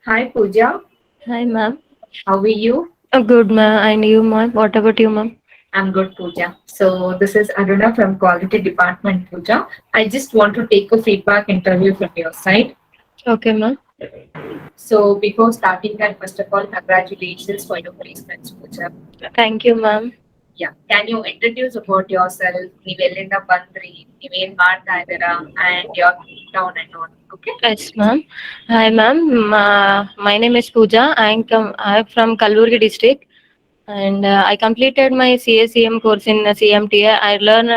Hi Pooja, Hi, ma'am. how are you? Good, ma'am. And you, ma'am? What about you, ma'am? I'm good, Pooja. So this is Aruna from Quality Department, Pooja. I just want to take a feedback interview from your side. Okay, ma'am. So before starting that, first of all, congratulations for your placements, Pooja. Thank you, ma'am. Yeah. Can you introduce about yourself? ನೀವೆಲ್ಲಿಂದ ಬಂದ್ರಿ, ನೀವೇನ್ ಮಾಡ್ತಾ ಇದ್ದೀರಾ, and your town and all. Okay? Yes, ma'am. Hi, ma'am. My name is Pooja. I'm from Kalburgi district, and I completed my CACM course in CMTI. I learned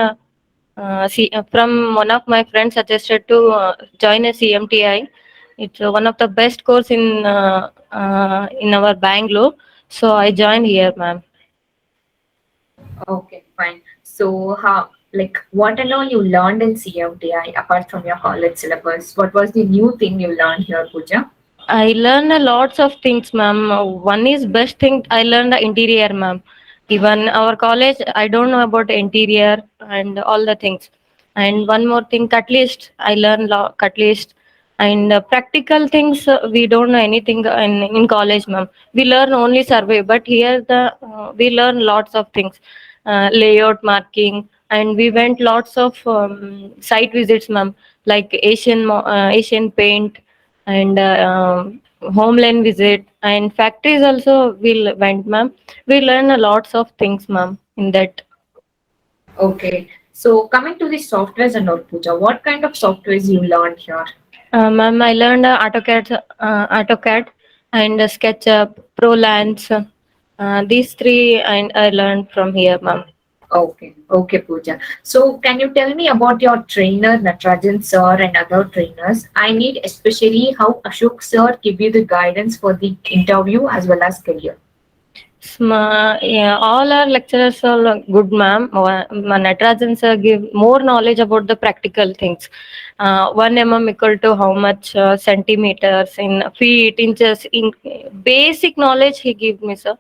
from one of my friends suggested to join a CMTI. It's one of the best course in our Bangalore. So I joined here, ma'am. Okay, fine. So how, like, what and all you learned in CMTI apart from your college syllabus? What was the new thing you learned here, Pooja? I learned a lots of things, ma'am. One is best thing I learned the interior, ma'am. Even our college, I don't know about interior and all the things. And one more thing, cut list. I learned cut list and practical things. We don't know anything in college, ma'am. We learn only survey, but here we learn lots of things, layout marking, and we went lots of site visits, ma'am, like Asian Paint and homeland visit and factories also we went, ma'am. We learn a lots of things, ma'am, in that. Okay. So coming to the softwares and all, Pooja, what kind of softwares you learned here? Ma'am, I learned AutoCAD and SketchUp, ProLance, these three, and I learned from here, ma'am. Okay, okay, Pooja. So can you tell me about your trainer, Natarajan sir, and other trainers? I need especially how Ashok sir give you the guidance for the interview as well as career. Yeah, all our lecturers are good, ma'am. Natarajan sir give more knowledge about the practical things. 1 mm equal to how much centimeters in feet, inches, in basic knowledge he give me, sir.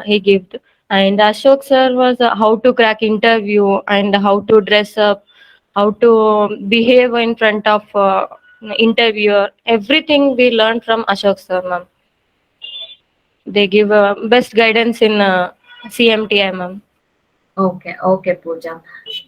He gave. And Ashok sir was how to crack interview and how to dress up, how to behave in front of interviewer. Everything we learned from Ashok sir, ma'am. They give best guidance in CMTI, ma'am. Okay, okay, Pooja.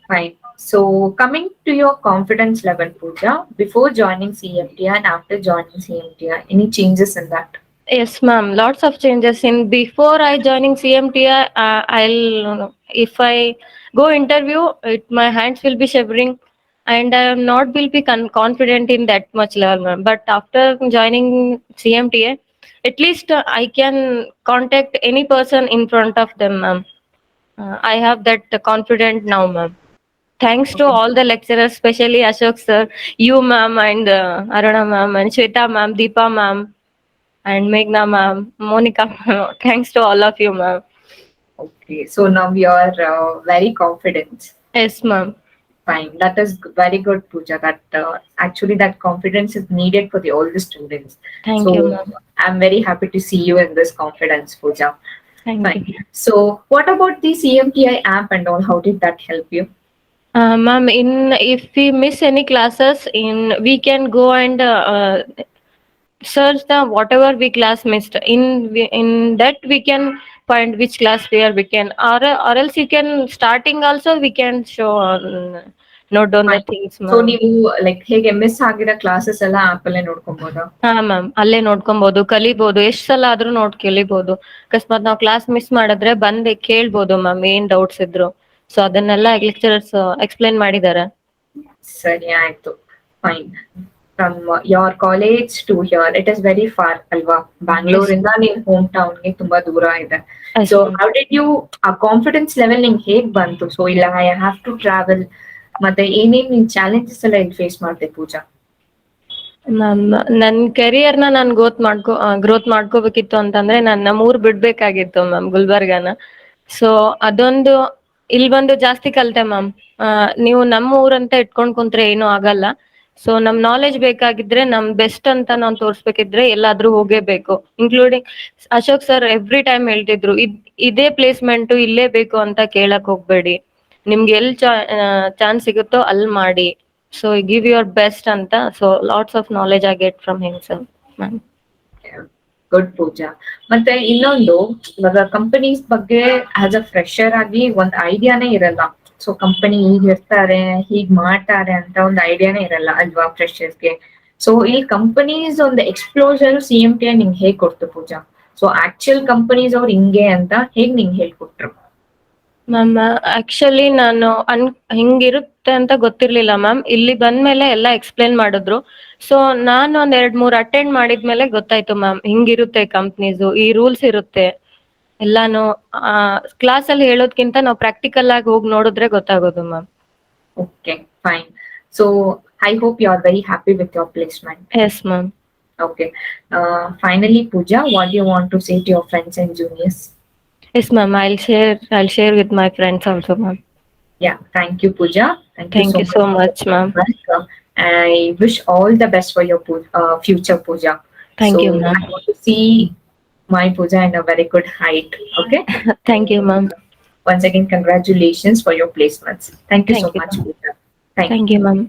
Fine. So coming to your confidence level, Pooja, before joining CMTI and after joining CMTI, any changes in that? Yes, ma'am. Lots of changes in before I joining CMTI. I'll if I go interview, my hands will be shivering, and I am not will be confident in that much level, ma'am. But after joining CMTA, at least I can contact any person in front of them, ma'am. I have that confident now, ma'am. Thanks to Okay. all the lecturers, especially Ashok sir, you ma'am, and Aruna ma'am, and Shweta ma'am, Deepa ma'am, and Meghna ma'am, Monica ma'am. Thanks to all of you, ma'am. Okay. So now you are very confident. Yes, ma'am. Fine. That is very good, Pooja. That actually that confidence is needed for the all the students. Thank you, So ma'am. I'm very happy to see you in this confidence, Pooja. Thank you. Fine. So what about the CMTI app and all? How did that help you? Ma'am, in if we miss any classes, in we can go and search the whatever we class missed. In that we can find which class where we can, or else you can starting also we can show note down the Fine. things, So ma'am. ನೀವು like ಹೇಗೆ miss ಆಗಿರೋ classes ಎಲ್ಲ app ಅಲ್ಲೇ ನೋಡ್ಕೊಬೋದಾ? ಹಾ ma'am, ಅಲ್ಲೇ ನೋಡ್ಕೊಬಹುದು, ಕಲಿಬಹುದು, ಎಷ್ಟ್ ಸಲ ಆದ್ರೂ ಕಲಿಬಹುದು. ಅಕಸ್ಮಾತ್ ನಾವು ಕ್ಲಾಸ್ ಮಿಸ್ ಮಾಡಿದ್ರೆ ಬಂದ್ ಕೇಳ್ಬೋದು ಮ್ಯಾಮ್, ಏನ್ ಡೌಟ್ಸ್ ಇದ್ರು. ಸೊ ಅದನ್ನೆಲ್ಲ ಲೆಕ್ಚರರ್ಸ್ ಎಕ್ಸ್ಪ್ಲೈನ್ ಮಾಡಿದ್ದಾರೆ. ಸರಿ ಆಯ್ತು. Fine. From your college to here it is very far ಅಲ್ವಾ? ಬ್ಯಾಂಗ್ಳೂರ್ ಎಸ್ ಇಂದ ನಿಮ್ ಹೋಮ್ ಟೌನ್ಗೆ ತುಂಬಾ ದೂರ ಇದೆ. Yes so ma'am. How did you ಆ ಕಾನ್ಫಿಡೆನ್ಸ್ ಲೆವೆಲ್ ನಿಂಗೆ ಹೇಗ್ ಬಂತು? ಸೊ ಇಲ್ಲ ಐ ಹ್ಯಾವ್ ಟು ಟ್ರಾವೆಲ್ ಮತ್ತೆ ಏನೇನ್ ನಿನ್ ಚಾಲೆಂಜಸ್ ಎಲ್ಲ ಇಲ್ಲಿ ಫೇಸ್ ಮಾಡ್ದೆ ಪೂಜಾ? ಮ್ಯಾಮ್, ನನ್ ಕೆರಿಯರ್ ನ ನಾನು ಗ್ರೋತ್ ಮಾಡ್ಕೋಬೇಕಿತ್ತು ಅಂತಂದ್ರೆ ನಾನು ನಮ್ಮೂರ್ ಬಿಡ್ಬೇಕಾಗಿತ್ತು ಮ್ಯಾಮ್, ಗುಲ್ಬರ್ಗಾನ. ಸೊ ಅದೊಂದು ಇಲ್ಲಿ ಬಂದು ಜಾಸ್ತಿ ಕಲ್ತೆ ಮ್ಯಾಮ್. ನೀವು ನಮ್ಮ ಊರಂತ ಇಟ್ಕೊಂಡ್ ಕುಂತ್ರೆ ಏನು ಆಗಲ್ಲ. ಸೊ ನಮ್ ನಾಲೆಜ್ ಬೇಕಾಗಿದ್ರೆ, ನಮ್ ಬೆಸ್ಟ್ ಅಂತ ನಾವು ತೋರ್ಸ್ಬೇಕಿದ್ರೆ ಎಲ್ಲಾದ್ರೂ ಹೋಗೇಬೇಕು. Including Ashok sir every time ಹೇಳ್ತಿದ್ರು, ಇದೇ ಪ್ಲೇಸ್ಮೆಂಟ್ ಇಲ್ಲೇ ಬೇಕು ಅಂತ ಕೇಳಕ್ ಹೋಗ್ಬೇಡಿ, ನಿಮ್ಗೆ ಎಲ್ ಚಾನ್ಸ್ ಸಿಗುತ್ತೋ ಅಲ್ಲಿ ಮಾಡಿ. ಸೊ ಗಿವ್ ಯುವರ್ ಬೆಸ್ಟ್ ಅಂತ. So lots of knowledge I get from him sir, ma'am. Good Pooja. ಮತ್ತೆ ಇನ್ನೊಂದು, ಇವಾಗ ಕಂಪನೀಸ್ ಬಗ್ಗೆ ಆಸ್ ಅ ಫ್ರೆಶರ್ ಆಗಿ ಒಂದ್ ಐಡಿಯಾನೇ ಇರಲ್ಲ. ಸೊ ಕಂಪನಿ ಹೀಗ್ ಇರ್ತಾರೆ, ಹೀಗ್ ಮಾಡ್ತಾರೆ ಅಂತ ಒಂದು ಐಡಿಯಾನೇ ಇರಲ್ಲ ಅಲ್ವಾ ಫ್ರೆಶರ್ಸ್ಗೆ. ಸೊ ಈ ಕಂಪನೀಸ್ ಒಂದು ಎಕ್ಸ್ಪ್ಲೋಜರ್ CMTI ನಿಂಗೆ ಹೇಗ್ ಕೊಡ್ತು ಪೂಜಾ? ಸೊ ಆಕ್ಚುಯಲ್ ಕಂಪನೀಸ್ ಅವ್ರು ಹಿಂಗೆ ಅಂತ ಹೇಗ್ ನಿಂಗೆ ಹೇಳ್ಕೊಟ್ರು? ಮ್ಯಾಮ್ ಆಕ್ಚುಲಿ ನಾನು ಹಿಂಗಿರುತ್ತೆ ಅಂತ ಗೊತ್ತಿರ್ಲಿಲ್ಲ ಮ್ಯಾಮ್. ಇಲ್ಲಿ ಬಂದ್ಮೇಲೆ ಎಲ್ಲ ಎಕ್ಸ್ಪ್ಲೇನ್ ಮಾಡಿದ್ರು. ಸೊ ನಾನು ಒಂದ್ 2-3 ಅಟೆಂಡ್ ಮಾಡಿದ್ಮೇಲೆ ಗೊತ್ತಾಯ್ತು ಮ್ಯಾಮ್, ಹಿಂಗಿರುತ್ತೆ ಕಂಪ್ನೀಸು, ಈ ರೂಲ್ಸ್ ಇರುತ್ತೆ ಎಲ್ಲಾನು. ಕ್ಲಾಸ್ ಅಲ್ಲಿ ಹೇಳೋದ್ಕಿಂತ ನಾವು ಪ್ರಾಕ್ಟಿಕಲ್ ಆಗಿ ಹೋಗಿ ನೋಡಿದ್ರೆ ಗೊತ್ತಾಗೋದು ma'am. Okay, fine. So I hope you are very happy with your placement. Yes ma'am. Okay. Finally, Pooja, what do you want to say to your friends and juniors? Yes ma'am, I'll share with my friends also ma'am. Yeah, thank you, Pooja. Thank you Thank so you much. so much ma'am. Welcome. I wish all the best for your future, Pooja. Thank So you ma'am. I want to see my Pooja in a very good height. Okay. Thank you ma'am. Once again, congratulations for your placements. Thank you so Thank you much, ma'am. Pooja. Thank you. Thank you ma'am.